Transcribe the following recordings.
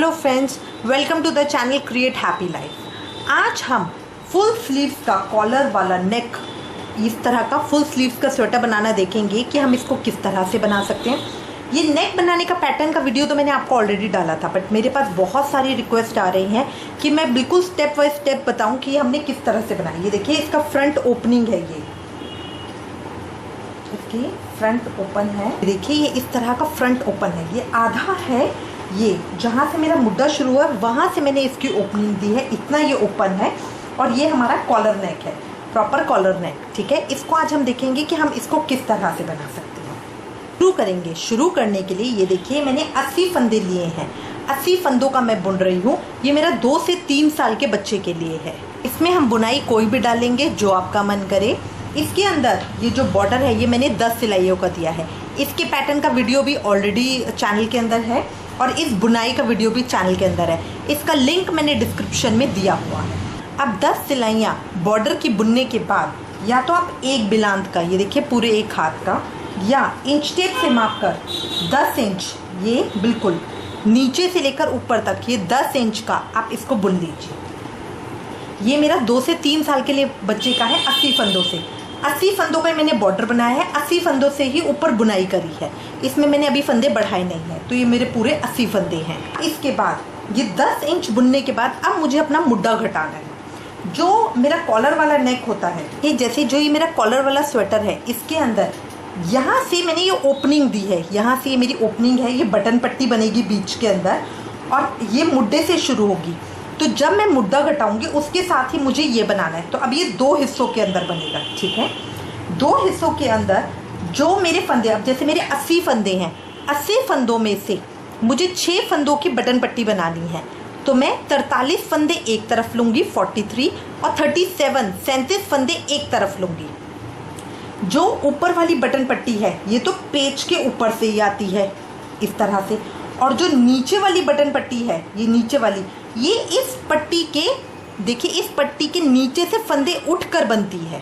Hello friends, welcome to the channel create happy life. आज हम full sleeves का collar वाला नेक, इस तरह का फुल स्लीव्स का स्वेटर बनाना देखेंगे कि हम इसको किस तरह से बना सकते हैं। ये नेक बनाने का पैटर्न का वीडियो तो मैंने आपको ऑलरेडी डाला था, बट मेरे पास बहुत सारी रिक्वेस्ट आ रही हैं कि मैं बिल्कुल स्टेप बाय स्टेप बताऊं कि हमने किस तरह से बनाया। ये देखिए, इसका फ्रंट ओपनिंग है, ये इसकी फ्रंट ओपन है। देखिए, ये इस तरह का फ्रंट ओपन है। ये आधा है, ये जहाँ से मेरा मुद्दा शुरू हुआ वहाँ से मैंने इसकी ओपनिंग दी है, इतना ये ओपन है। और ये हमारा कॉलर नेक है, प्रॉपर कॉलर नेक। ठीक है, इसको आज हम देखेंगे कि हम इसको किस तरह से बना सकते हैं। शुरू करेंगे। शुरू करने के लिए ये देखिए, मैंने 80 फंदे लिए हैं। 80 फंदों का मैं बुन रही हूँ। ये मेरा 2 से 3 साल के बच्चे के लिए है। इसमें हम बुनाई कोई भी डालेंगे जो आपका मन करे। इसके अंदर ये जो बॉर्डर है, ये मैंने 10 सिलाइयों का दिया है। इसके पैटर्न का वीडियो भी ऑलरेडी चैनल के अंदर है और इस बुनाई का वीडियो भी चैनल के अंदर है। इसका लिंक मैंने डिस्क्रिप्शन में दिया हुआ है। अब 10 सिलाइयाँ बॉर्डर की बुनने के बाद, या तो आप एक बिलांत का, ये देखिए पूरे एक हाथ का, या इंच टेप से माप कर 10 इंच, ये बिल्कुल नीचे से लेकर ऊपर तक ये 10 इंच का आप इसको बुन लीजिए। ये मेरा 2 से 3 साल के लिए बच्चे का है। 80 फंदों से 80 फंदों का मैंने बॉर्डर बनाया है। 80 फंदों से ही ऊपर बुनाई करी है, इसमें मैंने अभी फंदे बढ़ाए नहीं हैं। तो ये मेरे पूरे 80 फंदे हैं। इसके बाद ये 10 इंच बुनने के बाद अब मुझे अपना मुड्डा घटाना है। जो मेरा कॉलर वाला नेक होता है, ये जैसे जो ये मेरा कॉलर वाला स्वेटर है, इसके अंदर यहाँ से मैंने ये ओपनिंग दी है। यहाँ से ये मेरी ओपनिंग है, ये बटन पट्टी बनेगी बीच के अंदर और ये मुड्डे से शुरू होगी। तो जब मैं मुड्डा घटाऊंगी उसके साथ ही मुझे ये बनाना है। तो अब ये 2 हिस्सों के अंदर बनेगा। ठीक है, 2 हिस्सों के अंदर जो मेरे फंदे, अब जैसे मेरे 80 फंदे हैं, 80 फंदों में से मुझे 6 फंदों की बटन पट्टी बनानी है। तो मैं 43 फंदे एक तरफ लूँगी, 43, और 37 फंदे एक तरफ लूँगी। जो ऊपर वाली बटन पट्टी है, ये तो पेच के ऊपर से ही आती है इस तरह से, और जो नीचे वाली बटन पट्टी है, ये नीचे वाली, ये इस पट्टी के, देखिए इस पट्टी के नीचे से फंदे उठकर बनती है।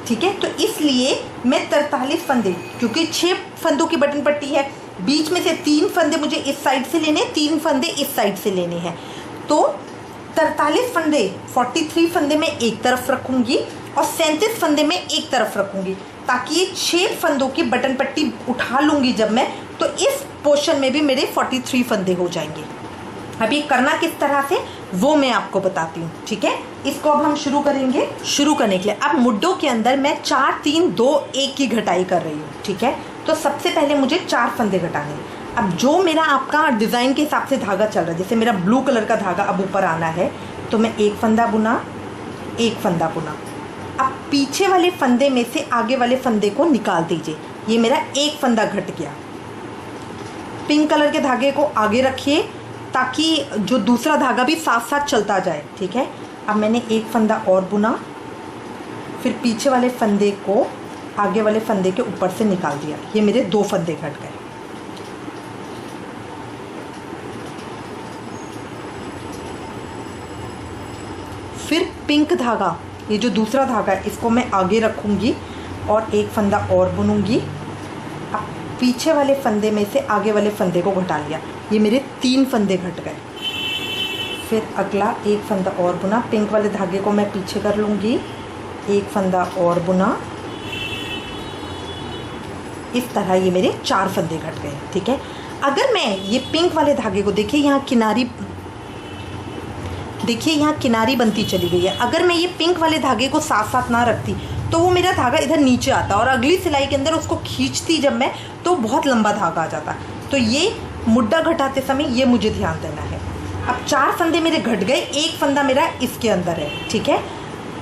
ठीक है, तो इसलिए मैं 43 फंदे, क्योंकि 6 फंदों की बटन पट्टी है, बीच में से 3 फंदे मुझे इस साइड से लेने, 3 फंदे इस साइड से लेने हैं। तो 43 फंदे, 43 फंदे मैं एक तरफ रखूँगी और 37 फंदे मैं एक तरफ रखूँगी, ताकि ये 6 फंदों की बटन पट्टी उठा लूँगी जब मैं, तो इस पोर्शन में भी मेरे 43 फंदे हो जाएंगे। अब ये करना किस तरह से वो मैं आपको बताती हूँ। ठीक है, इसको अब हम शुरू करेंगे। शुरू करने के लिए अब मुड्डों के अंदर मैं 4 3 2 1 की घटाई कर रही हूँ। ठीक है, तो सबसे पहले मुझे 4 फंदे घटाने हैं। अब जो मेरा आपका डिज़ाइन के हिसाब से धागा चल रहा है, जैसे मेरा ब्लू कलर का धागा अब ऊपर आना है, तो मैं एक फंदा बुना, एक फंदा बुना। अब पीछे वाले फंदे में से आगे वाले फंदे को निकाल दीजिए। ये मेरा एक फंदा घट गया। पिंक कलर के धागे को आगे रखिए ताकि जो दूसरा धागा भी साथ साथ चलता जाए। ठीक है, अब मैंने एक फंदा और बुना, फिर पीछे वाले फंदे को आगे वाले फंदे के ऊपर से निकाल दिया। ये मेरे 2 फंदे घट गए। फिर पिंक धागा, ये जो दूसरा धागा है, इसको मैं आगे रखूँगी और एक फंदा और बुनूंगी। अब पीछे वाले फंदे में से आगे वाले फंदे को घटा लिया। ये मेरे 3 फंदे घट गए। फिर अगला एक फंदा और बुना, पिंक वाले धागे को मैं पीछे कर लूँगी, एक फंदा और बुना। इस तरह ये मेरे 4 फंदे घट गए। ठीक है, अगर मैं ये पिंक वाले धागे को, देखिए यहाँ किनारी, देखिए यहाँ किनारी बनती चली गई है। अगर मैं ये पिंक वाले धागे को साथ साथ ना रखती तो वो मेरा धागा इधर नीचे आता और अगली सिलाई के अंदर उसको खींचती जब मैं, तो बहुत लंबा धागा आ जाता। तो ये मुड्डा घटाते समय ये मुझे ध्यान देना है। अब 4 फंदे मेरे घट गए, एक फंदा मेरा इसके अंदर है। ठीक है,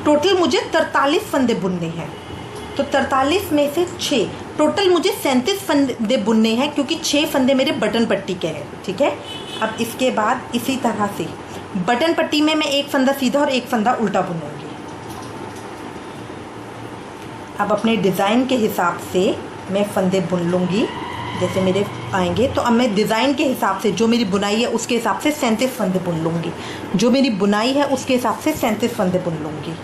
टोटल मुझे 43 फंदे बुनने हैं। तो 43 में से 6, टोटल मुझे 37 फंदे बुनने हैं, क्योंकि 6 फंदे मेरे बटन पट्टी के हैं। ठीक है, अब इसके बाद इसी तरह से बटन पट्टी में मैं एक फंदा सीधा और एक फंदा उल्टा बुनूंगी। अब अपने डिज़ाइन के हिसाब से मैं फंदे बुन लूँगी जैसे मेरे आएंगे। तो अब मैं डिज़ाइन के हिसाब से, जो मेरी बुनाई है उसके हिसाब से 37 फंदे बुन लूँगी। जो मेरी बुनाई है उसके हिसाब से 37 फंदे बुन लूँगी।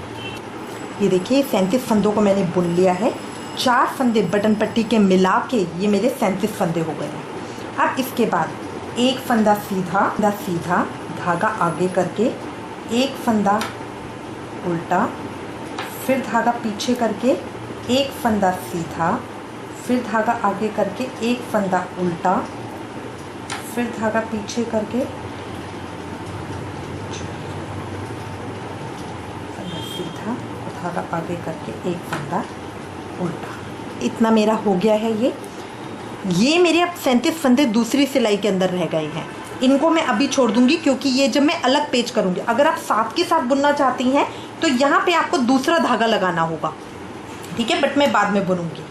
ये देखिए, 37 फंदों को मैंने बुन लिया है। 4 फंदे बटन पट्टी के मिला के ये मेरे 37 फंदे हो गए हैं। अब इसके बाद एक फंदा सीधा सीधा, धागा आगे करके एक फंदा उल्टा, फिर धागा पीछे करके एक फंदा सीधा, फिर धागा आगे करके एक फंदा उल्टा, फिर धागा पीछे करके फंदा सीधा और धागा आगे करके एक फंदा उल्टा। इतना मेरा हो गया है। ये मेरे अब 37 फंदे दूसरी सिलाई के अंदर रह गए हैं। इनको मैं अभी छोड़ दूंगी क्योंकि ये जब मैं अलग पेज करूंगी, अगर आप साथ के साथ बुनना चाहती हैं तो यहाँ पे आपको दूसरा धागा लगाना होगा, ठीक है, बट मैं बाद में बुनूंगी।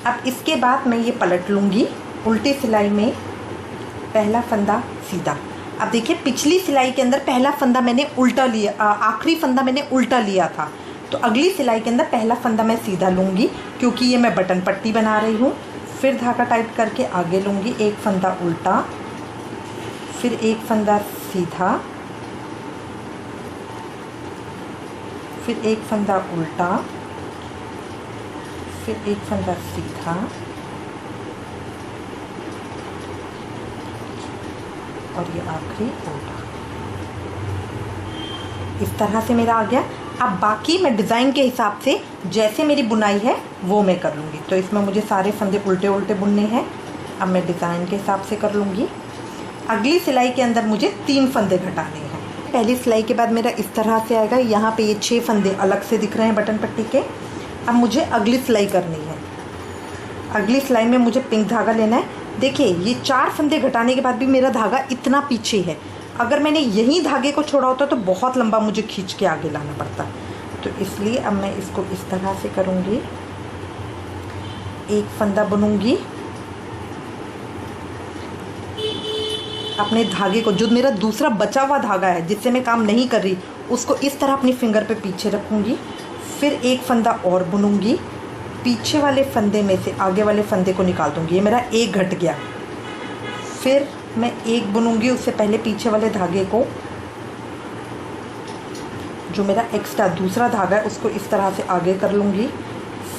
अब इसके बाद मैं ये पलट लूँगी। उल्टी सिलाई में पहला फंदा सीधा। अब देखिए पिछली सिलाई के अंदर पहला फंदा मैंने उल्टा लिया, आखिरी फंदा मैंने उल्टा लिया था, तो अगली सिलाई के अंदर पहला फंदा मैं सीधा लूँगी क्योंकि ये मैं बटन पट्टी बना रही हूँ। फिर धागा टाइट करके आगे लूँगी, एक फंदा उल्टा, फिर एक फंदा सीधा, फिर एक फंदा उल्टा, फिर एक फंदा सीधा और ये आखिरी उल्टा। इस तरह से मेरा आ गया। अब बाकी मैं डिज़ाइन के हिसाब से जैसे मेरी बुनाई है वो मैं कर लूँगी। तो इसमें मुझे सारे फंदे उल्टे उल्टे बुनने हैं। अब मैं डिज़ाइन के हिसाब से कर लूँगी। अगली सिलाई के अंदर मुझे 3 फंदे घटाने हैं। पहली सिलाई के बाद मेरा इस तरह से आएगा। यहाँ पे ये 6 फंदे अलग से दिख रहे हैं बटन पट्टी के। अब मुझे अगली सिलाई करनी है। अगली सिलाई में मुझे पिंक धागा लेना है। देखिए ये 4 फंदे घटाने के बाद भी मेरा धागा इतना पीछे है। अगर मैंने यहीं धागे को छोड़ा होता तो बहुत लंबा मुझे खींच के आगे लाना पड़ता। तो इसलिए अब मैं इसको इस तरह से करूँगी। एक फंदा बुनूंगी, अपने धागे को, जो मेरा दूसरा बचा हुआ धागा है जिससे मैं काम नहीं कर रही, उसको इस तरह अपनी फिंगर पे पीछे रखूँगी। फिर एक फंदा और बुनूंगी, पीछे वाले फंदे में से आगे वाले फंदे को निकाल दूँगी। ये मेरा एक घट गया। फिर मैं एक बुनूंगी, उससे पहले पीछे वाले धागे को, जो मेरा एक्स्ट्रा दूसरा धागा है, उसको इस तरह से आगे कर लूँगी।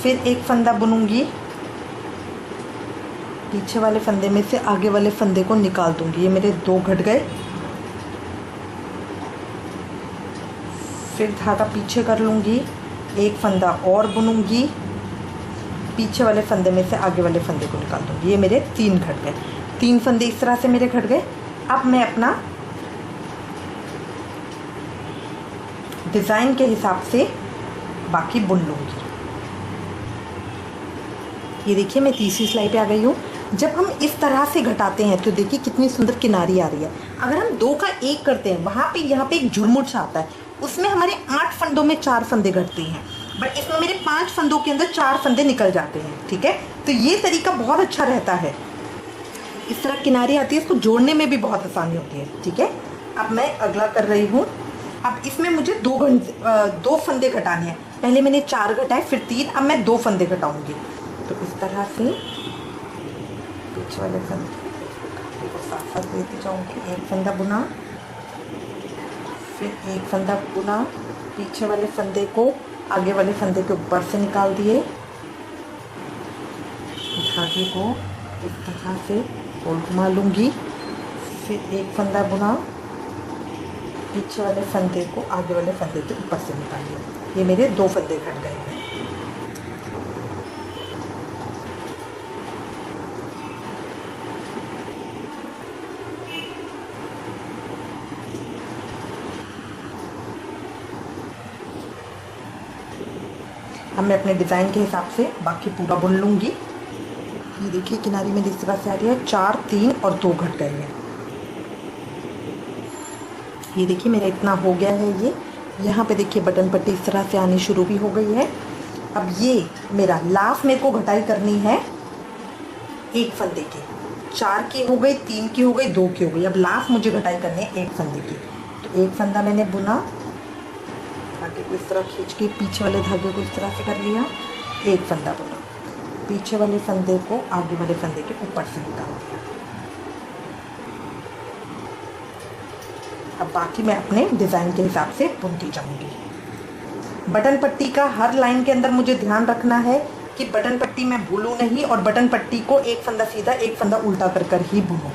फिर एक फंदा बुनूंगी, पीछे वाले फंदे में से आगे वाले फंदे को निकाल दूंगी। ये मेरे 2 घट गए। फिर धागा पीछे कर लूँगी, एक फंदा और बुनूंगी, पीछे वाले फंदे में से आगे वाले फंदे को निकाल दूंगी। ये मेरे 3 घट गए। 3 फंदे इस तरह से मेरे घट गए। अब मैं अपना डिज़ाइन के हिसाब से बाकी बुन लूँगी। ये देखिए मैं तीसरी सिलाई पे आ गई हूँ। जब हम इस तरह से घटाते हैं तो देखिए कितनी सुंदर किनारी आ रही है। अगर हम 2 का 1 करते हैं, वहाँ पे यहाँ पे एक झुरमुट सा आता है, उसमें हमारे 8 फंदों में 4 फंदे घटते हैं, बट इसमें मेरे 5 फंदों के अंदर 4 फंदे निकल जाते हैं। ठीक है, तो ये तरीका बहुत अच्छा रहता है। इस तरह किनारी आती है, इसको जोड़ने में भी बहुत आसानी होती है। ठीक है, अब मैं अगला कर रही हूँ। अब इसमें मुझे 2 फंदे घटाने हैं। पहले मैंने 4 घटाए, फिर 3, अब मैं 2 फंदे घटाऊँगी। तो इस तरह से पीछे वाले फंदे को साथ साथ लेती जाऊँगी। एक फंदा बुना, फिर एक फंदा बुना, पीछे वाले फंदे को आगे वाले फंदे के ऊपर से निकाल दिए, धागे को इस तरह से गोल घुमा लूँगी। फिर एक फंदा बुना, पीछे वाले फंदे को आगे वाले फंदे के ऊपर से निकाल दिया। ये मेरे 2 फंदे घट गए हैं। अब मैं अपने डिज़ाइन के हिसाब से बाकी पूरा बुन लूँगी। ये देखिए किनारी में इस तरह से आ रही है। 4, 3 और 2 घट गए हैं। ये देखिए मेरा इतना हो गया है। ये यहाँ पे देखिए बटन पट्टी इस तरह से आनी शुरू भी हो गई है। अब ये मेरा लास्ट मेरे को घटाई करनी है एक फंदे की। 4 की हो गई, 3 की हो गई, 2 की हो गई। अब लास्ट मुझे घटाई करनी है एक फंदे की। तो एक फंदा मैंने बुना, धागे को इस तरह खींच के पीछे वाले धागे को इस तरह से कर लिया। एक फंदा बुना, पीछे वाले फंदे को आगे वाले फंदे के ऊपर से निकाल दिया। अब बाकी मैं अपने डिज़ाइन के हिसाब से बुनती जाऊंगी। बटन पट्टी का हर लाइन के अंदर मुझे ध्यान रखना है कि बटन पट्टी मैं भूलूं नहीं और बटन पट्टी को एक फंदा सीधा एक फंदा उल्टा कर ही बुनूं।